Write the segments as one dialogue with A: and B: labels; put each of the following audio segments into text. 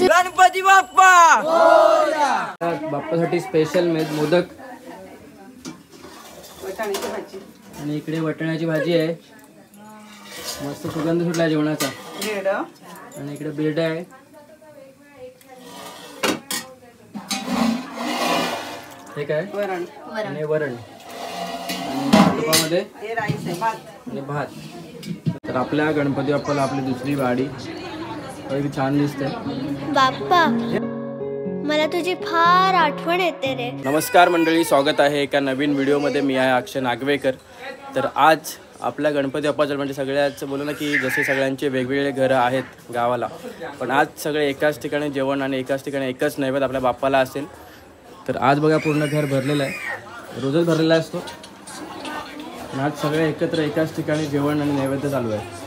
A: Ganpati Bappa
B: बाप्पासाठी special modak आणि इकडे वटाण्याची भाजी आहे. मस्त सुगंध सुटला जेवणाचा. आणि इकडे बिर्ड आहे. हे काय आणि वरण आणि तुपामध्ये आणि भात. तर आपल्या गणपती बाप्पाला आपली दुसरी वाडी छान दिसते.
C: बाप्पा मला तुझी फार आठवण येते रे.
B: नमस्कार मंडळी, स्वागत आहे एका नवीन व्हिडिओमध्ये. मी आहे अक्षय नागवेकर. तर आज आपल्या गणपती बाप्पाचं म्हणजे सगळ्याच बोलू ना की जसे सगळ्यांचे वेगवेगळे घरं आहेत गावाला, पण आज सगळे एकाच ठिकाणी जेवण आणि एकाच ठिकाणी एकच नैवेद्य आपल्या बाप्पाला असेल. तर आज बघा पूर्ण घर भरलेलं आहे, रोजच भरलेला असतो. आणि आज सगळे एकत्र एकाच ठिकाणी जेवण आणि नैवेद्य चालू आहे.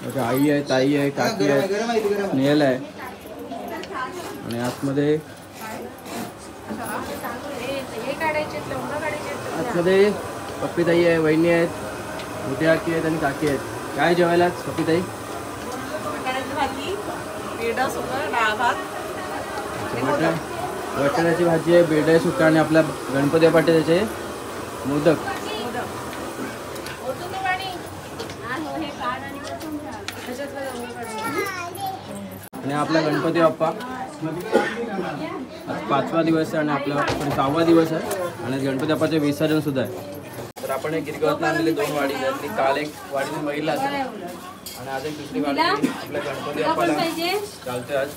B: बघा आई आहे, ताई आहे, काकी आहे, स्नेहल आहे आणि आतमध्ये पप्पीताई आहे, वहिनी आहेत, मोठी काकी आहेत आणि काकी आहेत. काय जेवायलाच पप्पीताई? वटाण्याची भाजी आहे, बेड आहे सुका आणि आपल्या गणपती बाप्पा त्याचे मोदक. आणि आपला गणपती बाप्पा आज 5वा दिवस आहे आणि आपला 6वा दिवस आहे आणि गणपती बाप्पाचे विसर्जन सुद्धा आहे. तर आपण एक गिरगावात आणलेली 2 वाडी त्यातली काल एक वाडीने बघितला असेल आणि आज एक दुसरी वाडी आपल्या गणपती बाप्पाला चालते. आज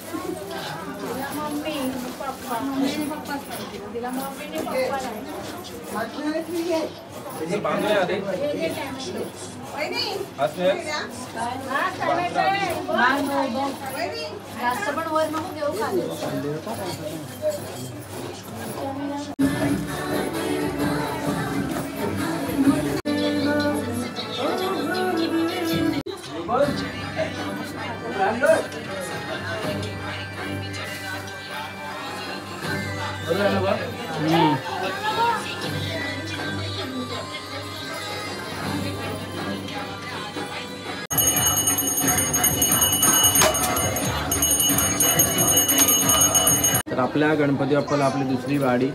B: तर आपल्या गणपती बाप्पाला आपली दुसरी वाडी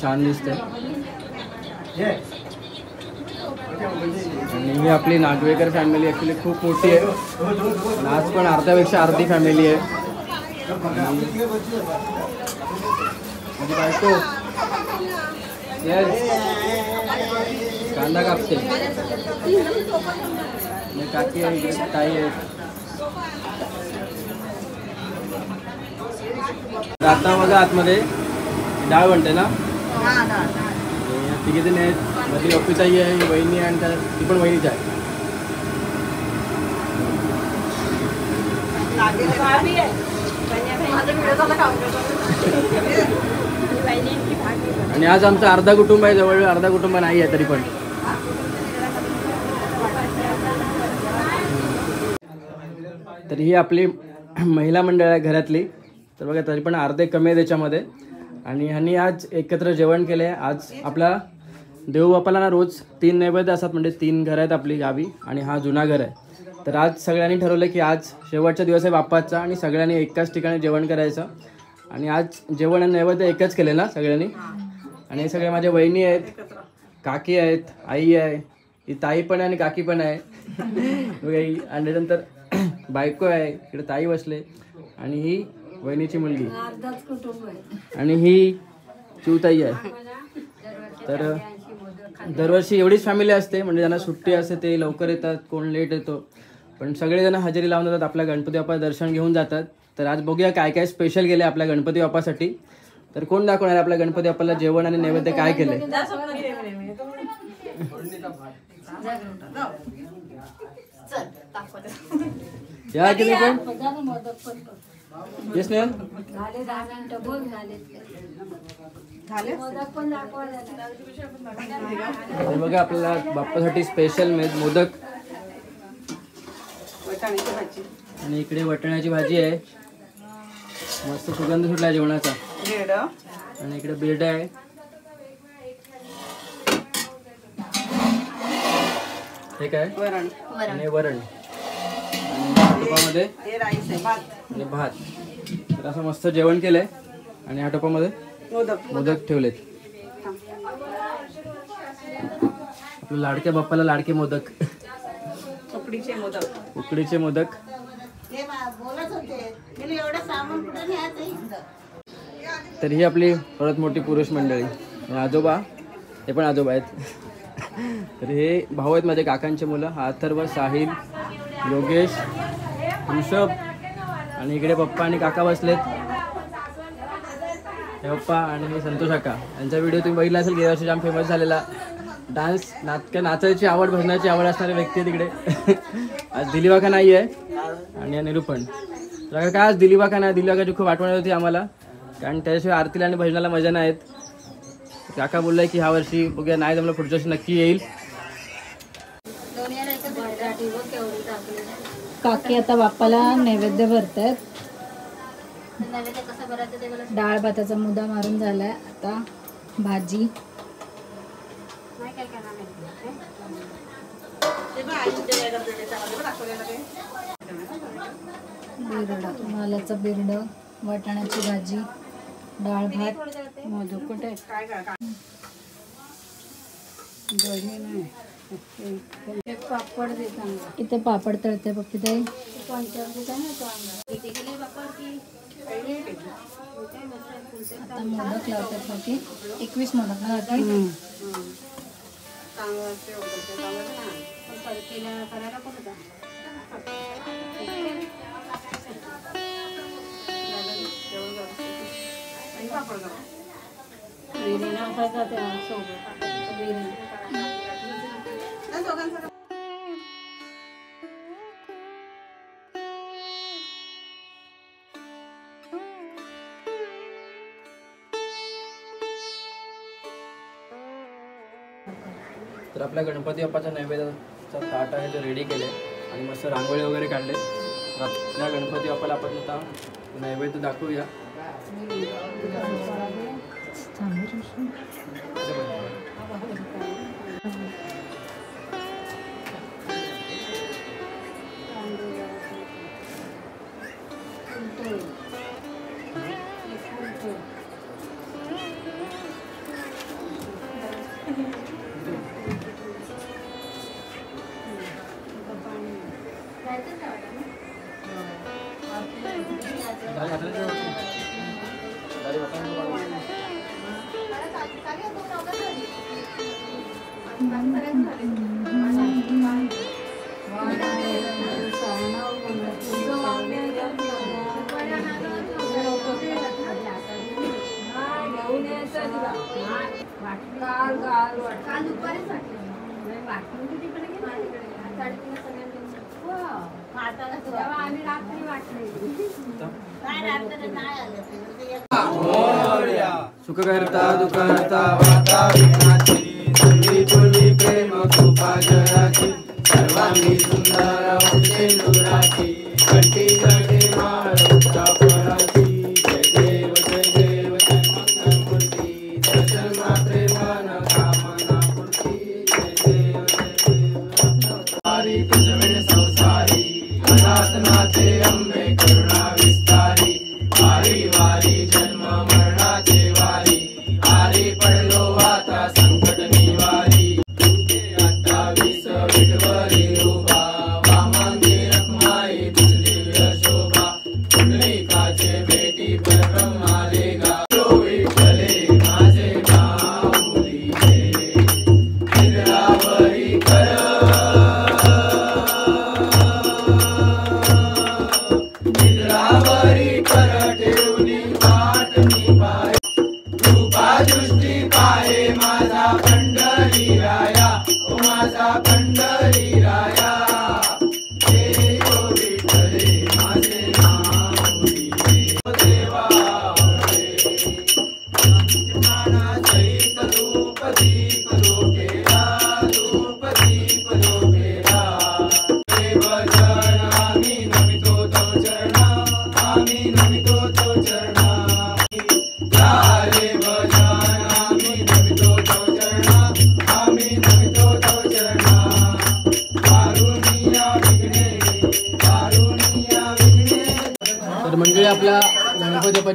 B: छान दिसते. आणि ही आपली नागवेकर फॅमिली ॲक्च्युली खूप मोठी आहे. आज पण अर्ध्यापेक्षा अर्धी फॅमिली आहे. माझी बायको कांदा कापते, काकी आहे, ताई आहे. आता बघा आतमध्ये डाळ बनते ना, तिघे जण आहेत. मध्ये पप्पीताई आहे, वहिनी आणि ती पण वहिनीच आहे. आणि आज आमचं अर्धा कुटुंब आहे, जवळ अर्धा कुटुंब नाही आहे तरी पण. तर ही आपली महिला मंडळ आहे घरातली. तर बघा तरी पण अर्धे कमी आहे त्याच्यामध्ये. आणि ह्यांनी आज एकत्र जेवण केले आहे. आज आपला देवबाप्पाला ना रोज 3 नैवेद्य असतात, म्हणजे 3 घरं आहेत आपली गावी आणि हा जुना घर आहे. तर आज सगळ्यांनी ठरवलं की आज शेवटचा दिवस आहे बाप्पाचा आणि सगळ्यांनी एकाच ठिकाणी जेवण करायचं. आणि आज जेवण आणि नैवेद्य एकच केले ना सगळ्यांनी. आणि हे सगळे माझ्या वहिनी आहेत, काकी आहेत, आई आहे, ही ताई पण आहे आणि काकी पण आहे. आणि नंतर बायको आहे, इकडे ताई बसले आणि ही वहिनीची मुलगी आणि ही चिवताई आहे. तर दरवर्षी एवढीच फॅमिली असते, म्हणजे ज्यांना सुट्टी असते ते लवकर येतात, कोण लेट येतो, पण सगळेजण हजेरी लावून जातात, आपल्या गणपती बाप्पा दर्शन घेऊन जातात. तर आज बघूया काय काय स्पेशल केले आपल्या गणपती बाप्पासाठी. तर कोण दाखवणार आपल्या गणपती बाप्पाला जेवण आणि नैवेद्य काय केले? या किती पण येस नाही बघा आपल्याला बाप्पासाठी स्पेशल मोदक आणि इकडे वटाण्याची भाजी आहे. मस्त सुगंध सुटला जेवणाचा. आणि इकडे बिर्ड आहे. हे काय आणि वरण टोपामध्ये आणि भात. तर असं मस्त जेवण केलंय आणि ह्या टोपामध्ये मोदक ठेवलेत. आपल्या लाडक्या बाप्पाला लाडके मोदक, उकडीचे मोदक. तर ही आपली परत मोठी पुरुष मंडळी. आजोबा, हे पण आजोबा आहेत. तर हे भाऊ आहेत माझे काकांचे मुलं. हा अथर्व, साहिल, योगेश, ऋषभ आणि इकडे पप्पा आणि काका बसलेत. हे पप्पा आणि हे संतोष काका. यांचा व्हिडिओ तुम्ही बघितला असेल, गेल्या वर्षी जाम फेमस झालेला. डान्स, नाचायची आवड, भजनाची आवड असणारे व्यक्ती तिकडे. आज दिलीवाका नाही आहे आणि निरूपण. तर काय आज दिलीवाका नाही, दिलीवाकाची खूप आठवण होती आम्हाला, कारण त्याशिवाय आरतीला आणि भजनाला मजा नाहीत. काका बोललाय की ह्या वर्षी बघूया, नाही जमलं पुढच्या वर्षी नक्की येईल.
A: काकी आता बाप्पाला नैवेद्य भरतायत. डाळ भाताचा मुद्दा मारून झालाय. आता भाजी, बिरड, मालाचं बिरड, वाटाण्याची भाजी, डाळ भात, मोदक. कुठे पापड देतात इथे, पापड तळते पप्पी ताई. आता मोदक लावतात बाकी 21 मोदक ना काकी.
B: तर आपल्या गणपती बाप्पाच्या नैवेद्याचा ताट आहे जो रेडी केले आणि मस्त रांगोळी वगैरे काढले. तर आपल्या गणपती बाप्पाला आपण आता नैवेद्य दाखवूया. सुख करता दुःख करता वार्ता विघ्नाची, संधी फुली प्रेम कृपा जयाची, सर्वांगी सुंदर सिंदुराची, कंठी जडे माळ वृक्षा फळाची. जय देव जय मंगलमूर्ती, दर्शन मात्रे मन कामना पूर्ती. जय देव वारी तुझवे संसारी, अनाथ नाथे अंबे करुणा विस्तारी. वारी वारी जन्म मरणाचे वारी, आरी पडलो आता संकट निवारी. 28 विठवरी उभा, वामांगी रखमाई तुझ दिव्य शोभा.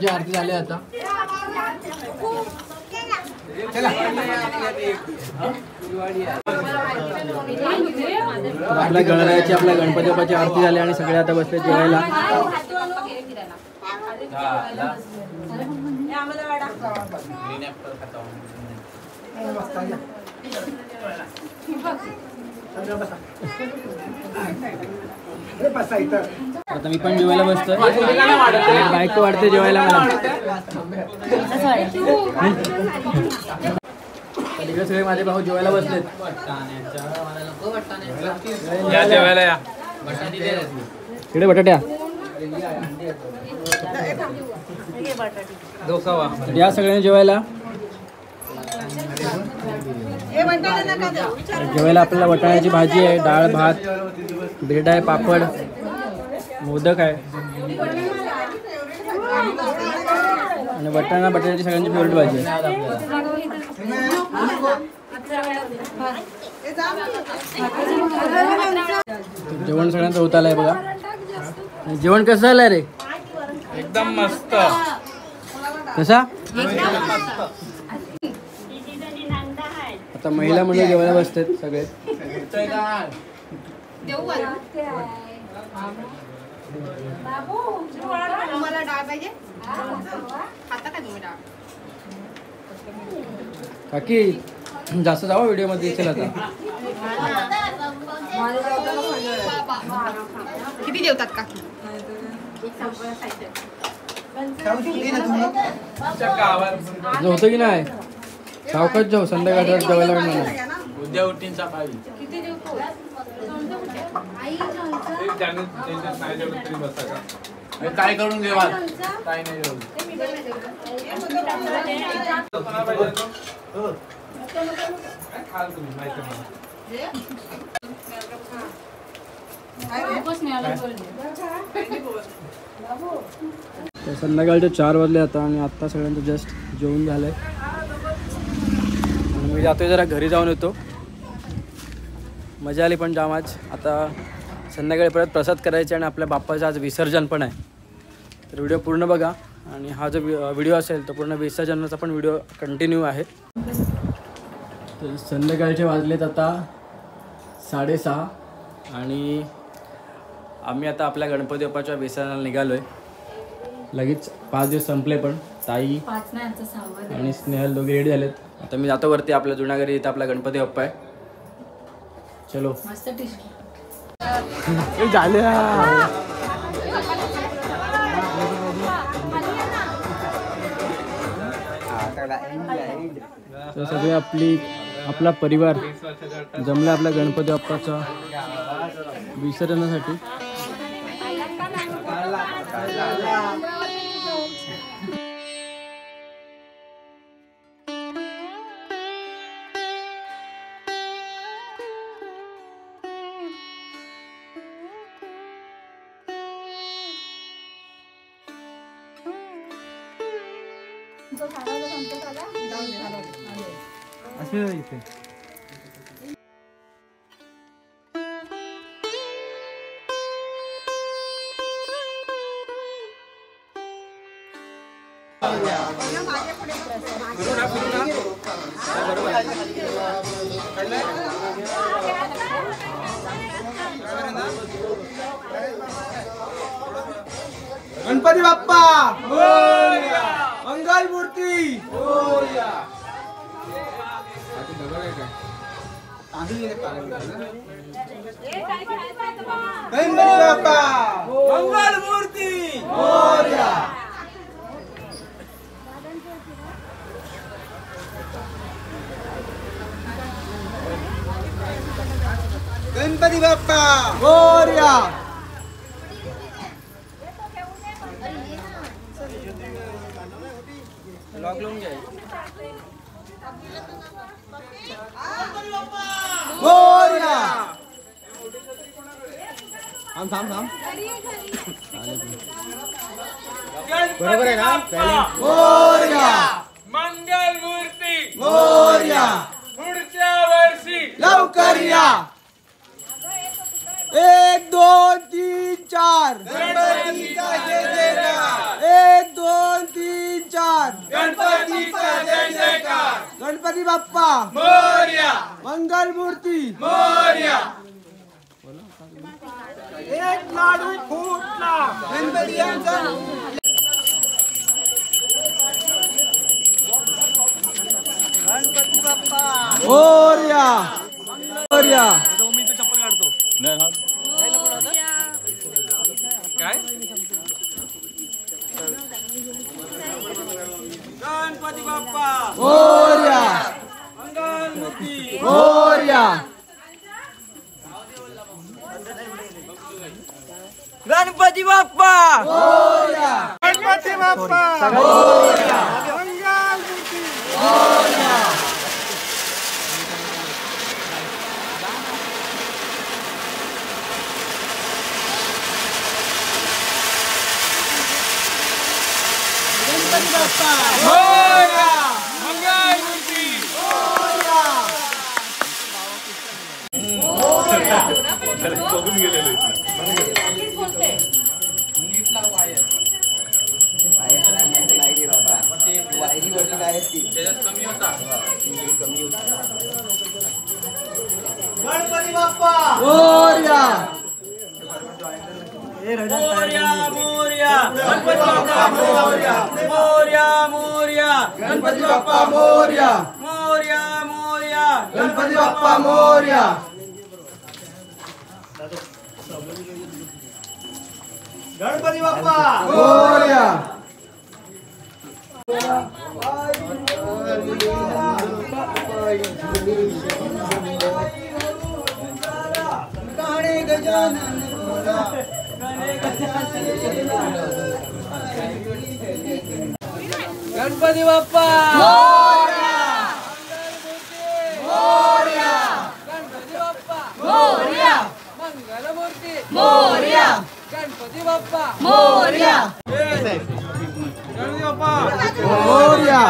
B: गणपतीबाप्पाची आरती झाली आता. आपल्या गणरायाची आपल्या गणपती बाप्पाची आरती झाली आणि सगळे आता बसले जेवायला. आता मी पण जेवायला बसतोय. बायको वाढते जेवायला मला. तिकडे सगळे माझे भाऊ जेवायला बसलेत. इकडे बटाट्या या सगळ्यांनी जेवायला. जेवायला आपल्याला वाटाण्याची भाजी आहे, डाळ भात, ब्रेड आहे, पापड, मोदक आहे आणि बटाट्याची सगळ्यांची फेवरेट भाजी आहे. जेवण सगळ्यांचं होत आलंय बघा. जेवण कसं झालंय रे?
D: एकदम मस्त.
B: कसा? आता महिला मंडळ जेवायला बसतात सगळे. काकी जास्त जावं व्हिडिओ मध्ये दिसेल आता.
E: किती जेवतात काकी?
B: होतं की नाही? सावकाश जाऊ, संध्याकाळी जेवायला मिळणार.
D: उद्या उठीन सकाळी. काय करून घेवा? काय नाही जेवण.
B: संध्याकाळचे 4 वाजले आता आणि आत्ता सगळ्यांचं जस्ट जेवण झालंय. आणि मी जातोय जरा घरी जाऊन येतो. मजा आली पण जाम आज. आता संध्याकाळी परत प्रसाद करायचे आणि आपल्या बाप्पाचं आज विसर्जन पण आहे. तर व्हिडिओ पूर्ण बघा आणि हा जो व्हिडिओ असेल तो पूर्ण विसर्जनाचा पण व्हिडिओ कंटिन्यू आहे. तर संध्याकाळचे वाजलेत आता 6:30 आणि आम्ही आता आपल्या गणपती बाप्पाच्या विसर्जनाला निघालो आहे. लगेच 5 दिवस संपले पण ताई आणि स्नेहल दोघे रेडी झालेत. आता मी जातो वरती आपल्या जुन्या घरी. इथं आपला गणपती बाप्पा आहे. चलो झाले. तर सगळे आपला परिवार जमला आपल्या गणपती बाप्पाच्या विसर्जनासाठी.
D: गणपती बाप्पा मोरया. मंगल मूर्ती मोरया. गणपती बाप्पा मंगल मूर्ती मोरया. गणपती बाप्पा मोरया. लॉक लावून घ्या. मोरया. थांब बरोबर आहे का? मोरया. मंगल मूर्ती मोरया. पुढच्या वर्षी लवकर या. 1 2 3 4 गणपतीचा जय जयकार. 1 2 3 गणपतीचा जय जयकार,
E: गणपती बाप्पा
D: मोरया,
E: मंगल मूर्ती
D: मोरया.
E: एक लाडू फुटला गणपती यांचा गणपती बाप्पा मोरया मोरया.
D: काय गणपती बाप्पा
E: मोरया
D: मंगल मूर्ती
E: मोरया.
D: गणपती बाप्पा
E: मोरया
D: गणपती बाप्पा
E: मोरया
D: मंगल मूर्ती
E: मोरया. गणपती बाप्पा
D: मोरया मंगल मूर्ती
E: गणपती बाप्पा मोरया
D: मोरया मोरया गणपती बाप्पा मोरया मोरया मोरया
E: गणपती बाप्पा मोरया
D: मोरया मोरया
E: गणपती बाप्पा मोरया.
D: गणपती बाप्पा
E: मोरया
D: गणपती बाप्पा
E: मोरया
D: गणपती बाप्पा
E: मोरया
D: मंगल मूर्ती
E: मोरया
D: गणपती बाप्पा
E: मोरया
D: गणपती बाप्पा
E: मोरया.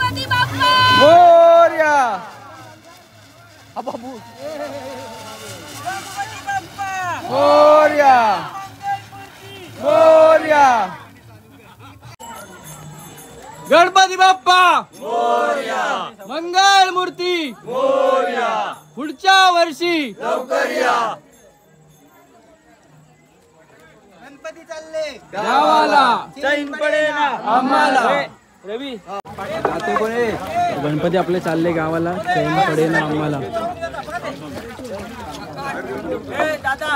C: गणपती बाप्पा
E: मोरया मोरया मोरया.
B: गणपती बाप्पा मोरया मंगल मूर्ती मोरया पुढच्या वर्षी
E: लवकर या. गणपती चालले
B: गावाला
E: चैन पडे ना
B: आम्हाला.
D: रवी
B: गणपती आपले चालले गावाला चैन पडे ना आम्हाला.
D: ए दादा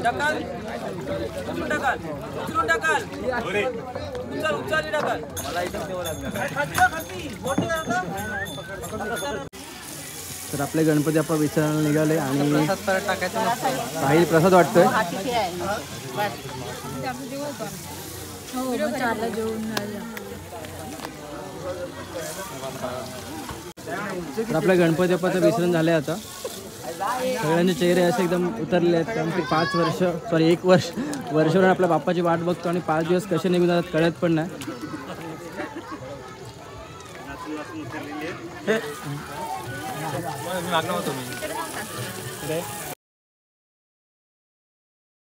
D: ढकाल उचलून टाकाल उचलून टाकाल उचल टाकाल मला इथं ठेवावं लागणार.
B: तर आपले गणपती आपण विसर्जनाला निघाले आणि काही प्रसाद वाटतोय.
A: हो मग चारला जेवून
B: तर आपल्या गणपती बाप्पाचं विसर्जन झालंय आता. सगळ्यांचे चेहरे असे एकदम उतरले आहेत कारण की 1 वर्षभर आपल्या बाप्पाची वाट बघतो आणि 5 दिवस कसे निघून जातात कळत पण नाही.
D: मागणार होतो मी